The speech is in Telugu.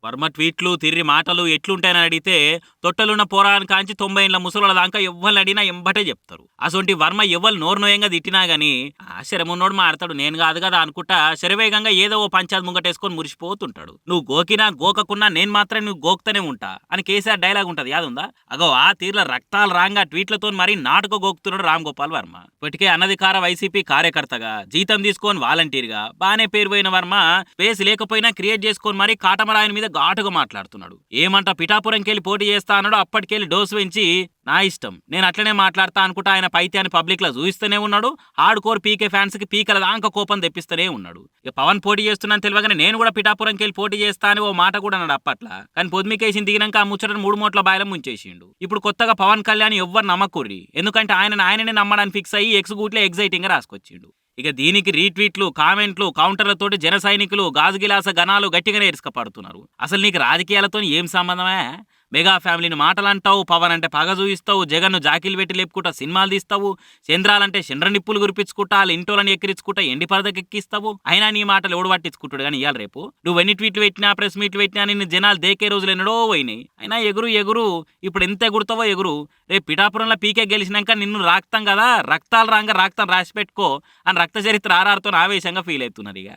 వర్మ ట్వీట్లు, తిర్రి మాటలు ఎట్లుంటాయని అడిగితే తొట్టలున్న పోరాని కాంచి 90 ఏళ్ల ముసలోళ్ళ దాకా ఎవ్వరిని అడిగినా ఎంబటే చెప్తారు. అసొంటి వర్మ ఎవ్వరు నోరు నోయంగా తిట్టినా గాని శరమున్నోడు మాడతాడు. నేను కాదు కదా అనుకుంటా శరవేగంగా ఏదో ఓ పంచాయత్ ముంగటేసుకొని మురిసిపోతుంటాడు. నువ్వు గోకినా గోకకున్నా నేను మాత్రం నువ్వు గోక్తనే ఉంటా అని కేసీఆర్ డైలాగ్ ఉంటది యాదుందా? అగో ఆ తీర్ల రక్తాలు రాంగా ట్వీట్లతో మరీ నాటుకో గోకుతున్నాడు రామ్ గోపాల్ వర్మ. ఇప్పటికే అనధికార వైసీపీ కార్యకర్తగా జీతం తీసుకొని వాలంటీర్గా బానే పేరు పోయిన వర్మ స్పేస్ లేకపోయినా క్రియేట్ చేసుకొని మరీ కాటమరాయన మీద ఘాటుగా మాట్లాడుతున్నాడు. ఏమంట పిఠాపురంకెళ్ళి పోటీ చేస్తా అన్నాడు. అప్పటికెళ్ళి డోసు పెంచి నా ఇష్టం నేను అట్లనే మాట్లాడతా అనుకుంటా ఆయన పైత్యాన్ని పబ్లిక్ లో చూయిస్తూనే ఉన్నాడు. హార్డ్ కోర్ పీకే ఫ్యాన్స్ కి పీకల దాంక కోపం తెప్పిస్తూనే ఉన్నాడు. ఇక పవన్ పోటీ చేస్తున్నాను తెలియగానే నేను కూడా పిఠాపురంకి వెళ్ళి పోటీ చేస్తా అని ఓ మాట కూడా అన్నాడు అప్పట్లా. కానీ పొద్దుమికేసి దిగినాక ఆ ముచ్చటను 3 మూట్ల బాయలం ముంచేసిండు. ఇప్పుడు కొత్తగా పవన్ కళ్యాణ్ ఎవ్వరు నమ్మకూర్రి, ఎందుకంటే ఆయననే నమ్మడానికి ఫిక్స్ అయ్యి ఎక్స్గూట్లే ఎగ్జైటింగ్ గా రాసుకొచ్చిండు. ఇక దీనికి రీట్వీట్లు, కామెంట్లు, కౌంటర్లతోటి జన సైనికులు గాజు గిలాస గణాలు గట్టిగానే ఇరుసుకపడుతున్నారు. అసలు నీకు రాజకీయాలతో ఏం సంబంధమే? మెగా ఫ్యామిలీని మాటలంటావు, పవన్ అంటే పగ చూయిస్తావు, జగన్ను జాకీలు పెట్టి లేపుకుంటా సినిమాలు తీస్తావు, చంద్రాలంటే చంద్ర నిప్పులు గురిపించుకుంటా వాళ్ళ ఇంటోళ్ళని ఎక్కిరించుకుంటా ఎండి పరదకి ఎక్కిస్తావు. అయినా నీ మాటలు ఎవడు పట్టించుకుంటాడు కానీ ఇవాళ రేపు నువ్వు ఎన్ని ట్వీట్లు పెట్టినా ప్రెస్ మీట్లు పెట్టినా నిన్ను జనాలు దేకే రోజులు ఎన్నడో పోయినాయి. అయినా ఎగురు ఎగురు ఇప్పుడు ఎంత ఎగురుతావో ఎగురు. రేపు పిఠాపురంలో పీకే గెలిచినాక నిన్ను రాక్తాం కదా, రక్తాలు రాంగా రాక్తం రాసి పెట్టుకో అని రక్త చరిత్ర ఆర్ఆర్తో ఆవేశంగా ఫీల్ అవుతున్నారు. ఇక